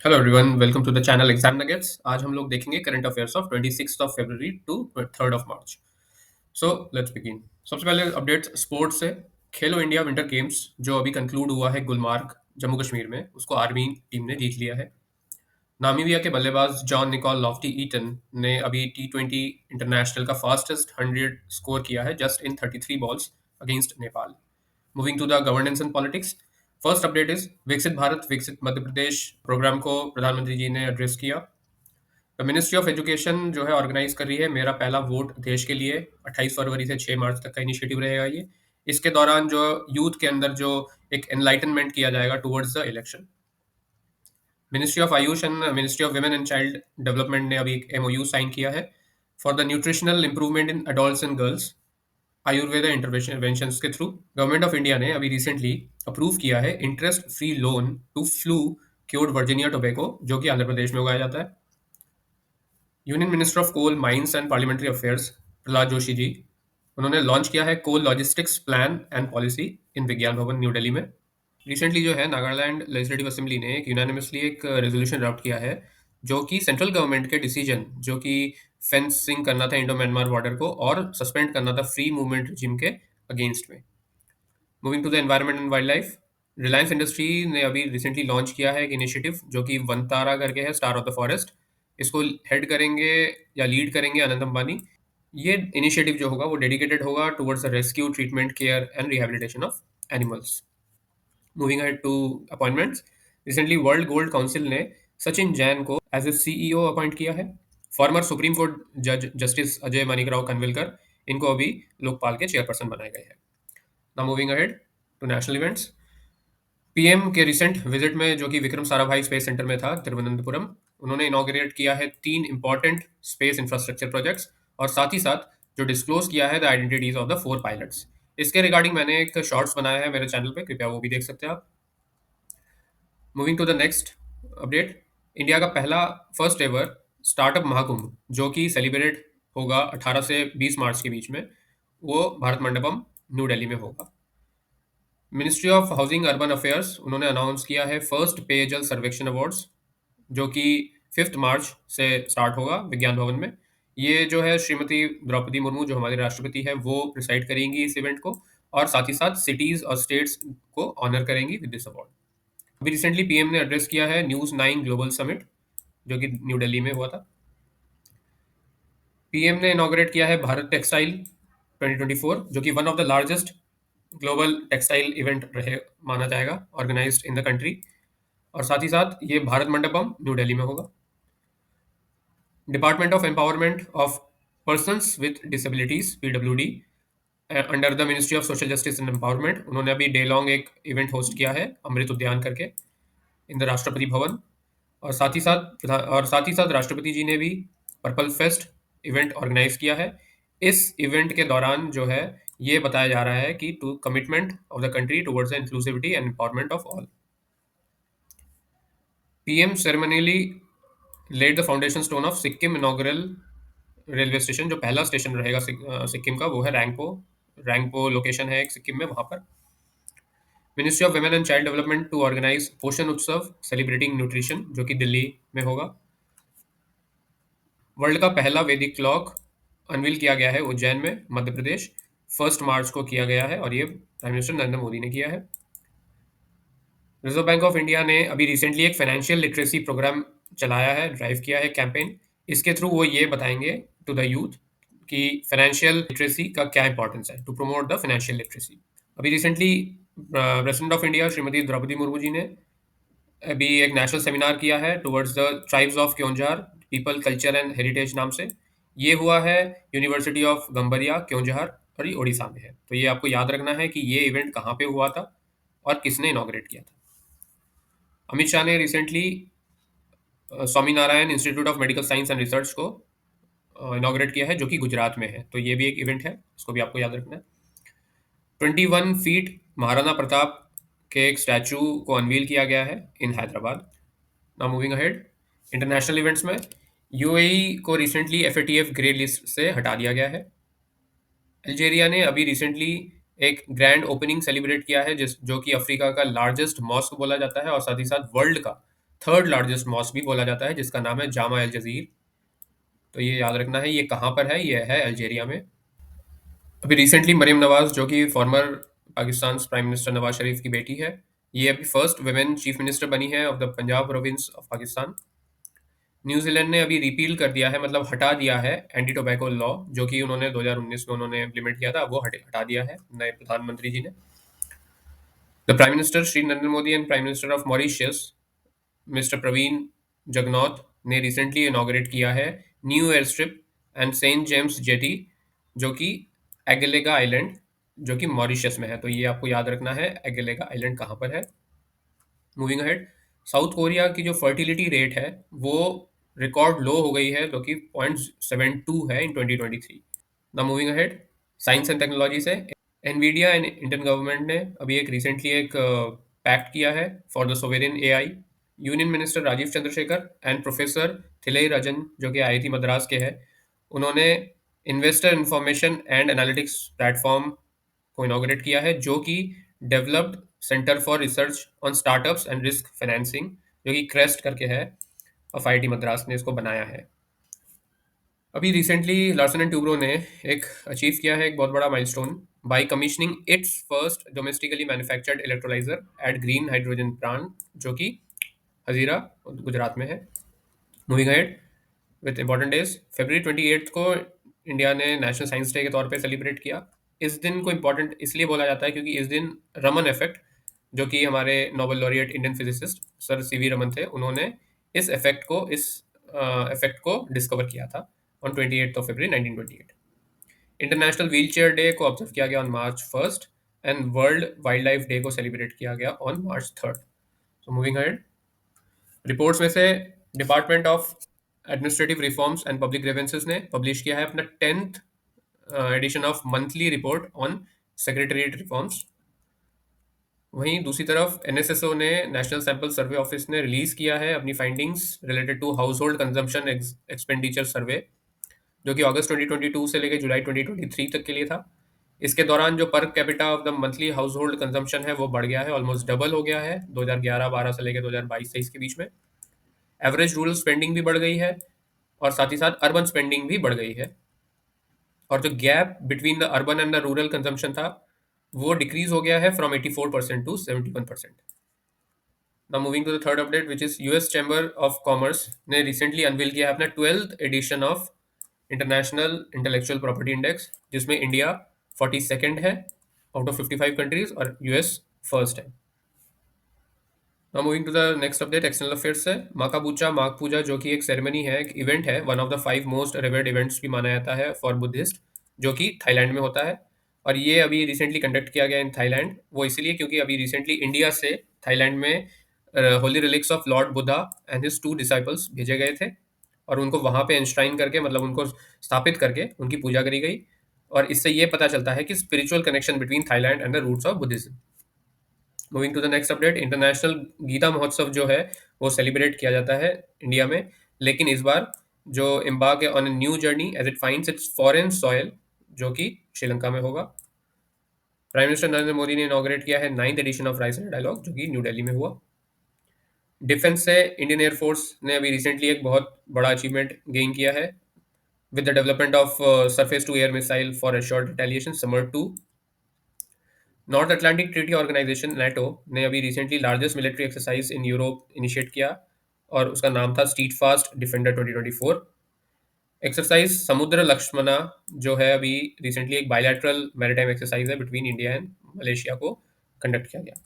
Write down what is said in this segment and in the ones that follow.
Hello everyone, welcome to the channel exam nuggets. आज हम लोग देखेंगे current affairs of 26th of February to 3rd of March. So let's begin. सबसे पहले update sports से। खेलो India winter games जो अभी कंक्लूड हुआ है गुलमार्ग, जम्मू कश्मीर में, उसको आर्मी टीम ने जीत लिया है। नामीबिया के बल्लेबाज जॉन निकोल लॉफ्टी ईटन ने अभी T20 इंटरनेशनल का फास्टेस्ट 100 स्कोर किया है just in 33 balls against Nepal. Moving to the governance and politics. First update is Viksit Bharat विकसित मध्य प्रदेश प्रोग्राम को प्रधानमंत्री जी ने एड्रेस किया। द मिनिस्ट्री ऑफ एजुकेशन जो है ऑर्गेनाइज कर रही है मेरा पहला वोट देश के लिए। 28 फरवरी से 6 मार्च तक का इनिशिएटिव रहेगा ये। इसके दौरान जो यूथ के अंदर जो एक एनलाइटनमेंट किया जाएगा towards the election. Ministry of Ayush and ministry of women and child development ने अभी एक एमओयू साइन किया है for the nutritional improvement in adults and girls Ayurveda intervention के थ्रू। गवर्नमेंट ऑफ इंडिया ने अभी रिसेंटली अप्रूव किया है interest free loan to flue cured Virginia tobacco जो कि आंध्र प्रदेश में उगाया जाता है। Union minister of coal mines and parliamentary affairs Prahlad Joshi ji, उन्होंने लॉन्च किया है coal logistics plan and policy in Vigyan Bhavan new Delhi में। रिसेंटली जो है नागालैंड लेजिस्लेटिव असेंबली ने एक यूनानिमसली एक रेजोल्यूशन ड्राफ्ट किया है जो कि सेंट्रल गवर्नमेंट के डिसीजन जो कि फेंसिंग करना था इंडो म्यांमार बॉर्डर को और सस्पेंड करना था फ्री मूवमेंट जिम के अगेंस्ट में। Moving to the environment and wildlife. Reliance industry ने अभी रिसेंटली लॉन्च किया है एक इनिशिएटिव जो कि वनतारा करके है, स्टार ऑफ द फॉरेस्ट। इसको हेड करेंगे या लीड करेंगे अनंत अंबानी। ये इनिशिएटिव जो होगा वो डेडिकेटेड होगा towards the rescue treatment care and rehabilitation of animals. Moving ahead to appointments. Recently world gold council ने सचिन जैन को एज ए सीईओ अपॉइंट किया है। फॉर्मर सुप्रीम कोर्ट जज जस्टिस अजय मानिकराव कन्विलकर इनको अभी लोकपाल के चेयरपर्सन बनाए गए हैं। Now moving ahead to national events. PM के रिसेंट विजिट में जो कि विक्रम साराभाई स्पेस सेंटर में था तिरुवनंतपुरम, उन्होंने इनॉग्रेट किया है 3 इंपॉर्टेंट स्पेस इंफ्रास्ट्रक्चर प्रोजेक्ट्स और साथ ही साथ जो डिस्क्लोज किया है the identities of the 4 pilots. इसके रिगार्डिंग मैंने एक शॉर्ट्स बनाया है मेरे चैनल पे, कृपया वो भी देख सकते हैं आप। Moving to the next update. India का पहला फर्स्ट एवर स्टार्टअप महाकुंभ जो कि सेलिब्रेट होगा 18 से 20 मार्च के बीच में, वो भारत मंडपम न्यू दिल्ली में होगा। Ministry of housing urban affairs उन्होंने अनाउंस किया है फर्स्ट पेयजल सर्वेक्षण अवार्ड्स जो कि 5 मार्च से स्टार्ट होगा विज्ञान भवन में। ये जो है श्रीमती द्रौपदी मुर्मू जो हमारी राष्ट्रपति है वो प्रिसाइड करेंगी इस इवेंट को और साथ ही साथ सिटीज और स्टेट्स को ऑनर करेंगी विद दिस अवार्ड। अभी रिसेंटली पीएम ने एड्रेस किया है न्यूज 9 ग्लोबल समिट जो कि न्यू दिल्ली में हुआ था। पीएम ने इनॉग्रेट किया है भारत टेक्सटाइल 2024 जो कि one of the largest global textile event रहे माना जाएगा ऑर्गेनाइज्ड इन द कंट्री। और साथ ही साथ ये भारत मंडपम न्यू दिल्ली में होगा। Department of empowerment of persons with disabilities PWD under the ministry of social justice and empowerment, उन्होंने अभी डे लॉन्ग एक इवेंट होस्ट किया है अमृत उद्यान करके इन द राष्ट्रपति भवन। और साथ ही साथ राष्ट्रपति जी ने भी पर्पल फेस्ट इवेंट ऑर्गेनाइज किया है। इस इवेंट के दौरान जो है ये बताया जा रहा है कि to commitment of the country towards the inclusivity and empowerment of all. PM ceremonially laid the foundation stone of Sikkim inaugural railway station जो पहला स्टेशन रहेगा सिक्किम का, वो है रैंगपो। रैंगपो लोकेशन है एक सिक्किम में, वहां पर। Ministry of women and child development to organise Poshan Utsav celebrating nutrition जो कि दिल्ली में होगा। वर्ल्ड का पहला वैदिक क्लॉक अनवील किया गया है उज्जैन में, मध्य प्रदेश। 1 मार्च को किया गया है और ये प्राइम मिनिस्टर नरेंद्र मोदी ने किया है। रिजर्व बैंक ऑफ इंडिया ने अभी रिसेंटली एक फाइनेंशियल लिटरेसी प्रोग्राम चलाया है, ड्राइव किया है कैंपेन। इसके थ्रू वो ये बताएंगे टू द यूथ कि फाइनेंशियल लिटरेसी का क्या इंपॉर्टेंस है to promote the financial literacy. अभी recently president of India Shrimati Droupadi Murmu ji ने अभी एक नेशनल सेमिनार किया है towards the tribes of Keonjhar people culture and heritage नाम से। ये हुआ है यूनिवर्सिटी ऑफ गम्बरिया क्योंझार और ये उड़ीसा में है। तो ये आपको याद रखना है कि ये इवेंट कहाँ पे हुआ था और किसने इनॉग्रेट किया था। अमित शाह ने recently Swami Narayan institute of medical science and research को इनॉग्रेट किया है जो कि गुजरात में है। तो ये भी एक इवेंट है, इसको भी आपको याद रखना है। 21 फीट महाराणा प्रताप के एक स्टैचू को अनवील किया गया है in Hyderabad. Now moving ahead international events में। यूएई को रिसेंटली एफएटीएफ ग्रे लिस्ट से हटा दिया गया है। अल्जेरिया ने अभी रिसेंटली एक ग्रैंड ओपनिंग सेलिब्रेट किया है जिस जो कि अफ्रीका का लार्जेस्ट मॉस्क बोला जाता है और साथ ही साथ वर्ल्ड का थर्ड लार्जेस्ट मॉस्क भी बोला जाता है, जिसका नाम है जामा अल जजीर। तो ये याद रखना है, ये कहाँ पर है, ये है अल्जीरिया में। अभी रिसेंटली मरीम नवाज, जो कि former Pakistan prime minister Nawaz Sharif की बेटी है, ये अभी फर्स्ट वुमेन चीफ मिनिस्टर बनी है of the Punjab province of Pakistan. New Zealand ने अभी रिपील कर दिया है, मतलब हटा दिया है एंटी टोबैको लॉ, जो कि उन्होंने 2019 में उन्होंने इम्प्लीमेंट किया था, वो हटा दिया है नए प्रधानमंत्री जी ने। The prime minister Shri Narendra Modi and prime minister of Mauritius mister Pravind Jugnauth ने रिसेंटली इनॉग्रेट किया है new airstrip and Saint James jetty, जो कि एगेलेगा आइलैंड, जो कि मॉरिशस में है। तो ये आपको याद रखना है, एगेलेगा आइलैंड कहाँ पर है। मूविंग अहेड, साउथ कोरिया की जो फर्टिलिटी रेट है वो रिकॉर्ड लो हो गई है, जो कि 0.72 है in 2023। Now moving ahead, science and technology से एनवीडिया एंड इंडियन गवर्नमेंट ने अभी एक रिसेंटली एक पैक्ट किया है for the sovereign AI. Union minister Rajeev Chandrasekhar and professor Thillai Rajan, जो कि आईआईटी मद्रास के हैं, उन्होंने investor information and analytics platform को इनॉग्रेट किया है, जो कि developed centre for research on startups and risk financing, जो कि क्रेस्ट करके है, ऑफ आईआईटी मद्रास ने इसको बनाया है। अभी रिसेंटली लार्सन एंड ट्यूब्रो ने एक अचीव किया है एक बहुत बड़ा milestone by commissioning its first domestically manufactured electrolyser at green hydrogen plant, जो कि हजीरा गुजरात में है। Moving ahead with important days, February 28 को इंडिया ने नेशनल साइंस डे के तौर पे सेलिब्रेट किया। इस दिन को इम्पोर्टेंट इसलिए बोला जाता है क्योंकि इस दिन रमन इफेक्ट, जो कि हमारे Nobel laureate Indian physicist sir CV Raman थे, उन्होंने इस इफेक्ट को डिस्कवर किया था on 28 February 1928। International wheelchair day को ऑब्जर्व किया गया on March 1 and world wildlife day को सेलिब्रेट किया गया on March 3। So moving ahead, reports में से department of administrative reforms and public grievances ने पब्लिश किया है अपना 10th edition of monthly report on secretariat reforms. वहीं दूसरी तरफ एनएसएसओ ने, नेशनल सैंपल सर्वे ऑफिस ने रिलीज किया है अपनी findings related to household consumption expenditure survey, जो कि अगस्त 2022 से लेकर जुलाई 2023 तक के लिए था। इसके दौरान जो per capita of the monthly house hold consumption है वो बढ़ गया है, ऑलमोस्ट डबल हो गया है 2011-12 से लेकर 2022-23 के बीच में। एवरेज रूरल स्पेंडिंग भी बढ़ गई है और साथ ही साथ अर्बन स्पेंडिंग भी बढ़ गई है। और जो gap between the urban and the rural consumption था वो डिक्रीज हो गया है from 84% to 71%। Now moving to the third update which is US chamber of commerce ने रिसेंटली अनवील किया है अपना 12th edition of international intellectual property index, जिसमें इंडिया 42nd है आउट ऑफ 55 कंट्रीज और यूएस फर्स्ट है। Now moving to the next update external affairs से, Makha Bucha माघ पूजा, जो कि एक सेरेमनी है, एक इवेंट है, one of the 5 most revered events भी माना जाता है फॉर बुद्धिस्ट, जो कि थाईलैंड में होता है। और ये अभी रिसेंटली कंडक्ट किया गया इन थाईलैंड, वो इसलिए क्योंकि अभी रिसेंटली इंडिया से थाईलैंड में Holi relics of Lord Buddha and his 2 disciples भेजे गए थे, और उनको वहाँ पे एंश्राइन करके, मतलब उनको स्थापित करके उनकी पूजा करी गई। और इससे ये पता चलता है कि spiritual connection between Thailand and the roots of Buddhism. Moving to the next update, international Gita Mahotsav जो है वो सेलिब्रेट किया जाता है इंडिया में, लेकिन इस बार जो एम्बार्क है on a new journey as it finds its foreign soil, जो कि श्रीलंका में होगा। प्राइम मिनिस्टर नरेंद्र मोदी ने इनॉग्रेट किया है 9th addition of rice dialogue, जो कि न्यू दिल्ली में हुआ। डिफेंस से इंडियन एयरफोर्स ने अभी रिसेंटली एक बहुत बड़ा अचीवमेंट गेन किया है with the development of surface to air missile for assured retaliation SAMAR 2। North Atlantic Treaty Organisation NATO ने अभी recently largest military exercise in Europe initiate किया, और उसका नाम था स्टीट फास्ट डिफेंडर 2024। एक्सरसाइज समुद्र लक्ष्मणा जो है अभी रिसेंटली एक बायलैटरल मैरिटाइम एक्सरसाइज है बिटवीन इंडिया एंड मलेशिया को कंडक्ट किया गया।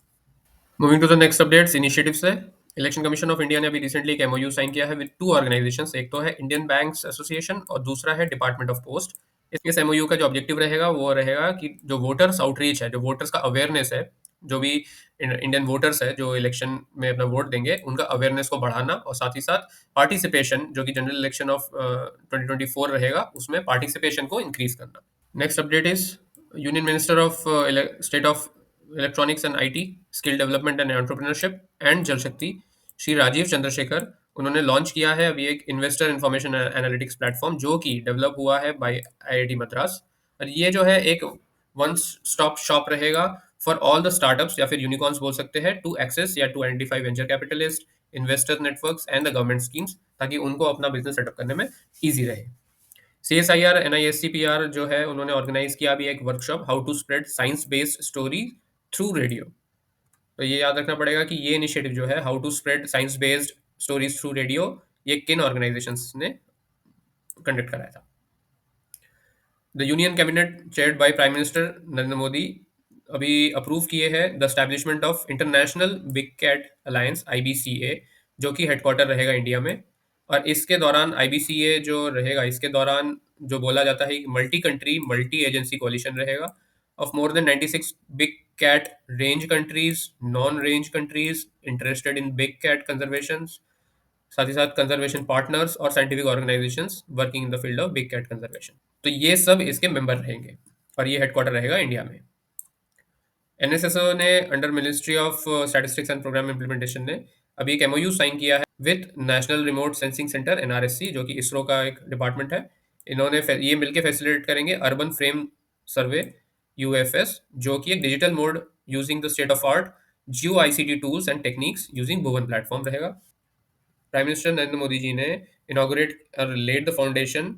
Moving to the next updates initiative से, इलेक्शन कमीशन ऑफ इंडिया ने अभी रिसेंटली एक एमओयू साइन किया है विद 2 ऑर्गेनाइजेशंस, एक तो है इंडियन बैंक्स एसोसिएशन और दूसरा है डिपार्टमेंट ऑफ पोस्ट। इस एमओयू का जो ऑब्जेक्टिव रहेगा वो रहेगा कि जो वोटर्स आउटरीच है, जो वोटर्स का अवेयरनेस है, जो भी इंडियन वोटर्स है जो इलेक्शन में अपना वोट देंगे, उनका अवेयरनेस को बढ़ाना, और साथ ही साथ पार्टिसिपेशन, जो कि जनरल इलेक्शन ऑफ 2024 रहेगा उसमें पार्टिसिपेशन को इंक्रीज करना। Next update is union minister of state of electronics and IT, skill development and entrepreneurship and जल शक्ति, श्री राजीव चंद्रशेखर, उन्होंने लॉन्च किया है अभी एक इन्वेस्टर इंफॉर्मेशन एनालिटिक्स प्लेटफॉर्म, जो कि डेवलप हुआ है बाय आईआईटी मद्रास। और ये जो है एक वन स्टॉप शॉप रहेगा फॉर ऑल द स्टार्टअप्स या फिर यूनिकॉर्न्स बोल सकते हैं, टू एक्सेस या to identify venture capitalist, investor networks and the government schemes, ताकि उनको अपना बिजनेस सेटअप करने में ईजी रहे। CSIR NISCPR जो है उन्होंने ऑर्गेनाइज किया अभी एक workshop, how to spread science based story through radio. तो ये याद रखना पड़ेगा कि ये इनिशिएटिव जो है, how to spread science based stories through radio, ये किन ऑर्गेनाइजेशंस ने कंडक्ट कराया था। The union cabinet chaired by prime minister Narendra Modi अभी अप्रूव किए हैं the establishment of international big cat alliance IBCA, जो कि हेडक्वार्टर रहेगा इंडिया में। और इसके दौरान IBCA जो रहेगा, इसके दौरान जो बोला जाता है कि multi country multi agency coalition रहेगा of more than 96 big cat range countries, non range countries interested in big cat conservation, साथ ही साथ कंजर्वेशन पार्टनर्स और scientific organisations working in the field of big cat conservation. तो ये सब इसके member रहेंगे और ये हेडक्वार्टर रहेगा इंडिया में। NSSO ने under ministry of statistics and programme implementation ने अभी एक MOU साइन किया है with national remote sensing centre NRSC, जो कि इसरो का एक डिपार्टमेंट है। इन्होंने ये मिलकर फैसिलिटेट करेंगे अर्बन फ्रेम सर्वे UFS, जो कि एक digital mode using the state of art Jio ICT tools and techniques using Bhuvan platform रहेगा। प्राइम मिनिस्टर नरेंद्र मोदी जी ने इनॉग्रेट और laid the foundation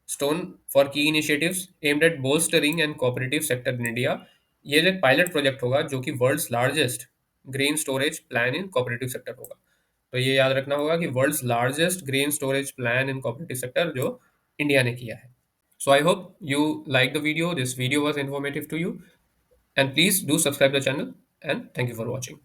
stone for key initiatives aimed at bolstering and cooperative sector in India। ये जो pilot project होगा जो कि world's largest grain storage plan in cooperative sector होगा। तो ये याद रखना होगा कि world's largest grain storage plan in cooperative sector जो इंडिया ने किया है। So I hope you like the video. This video was informative to you, and please do subscribe the channel, and thank you for watching.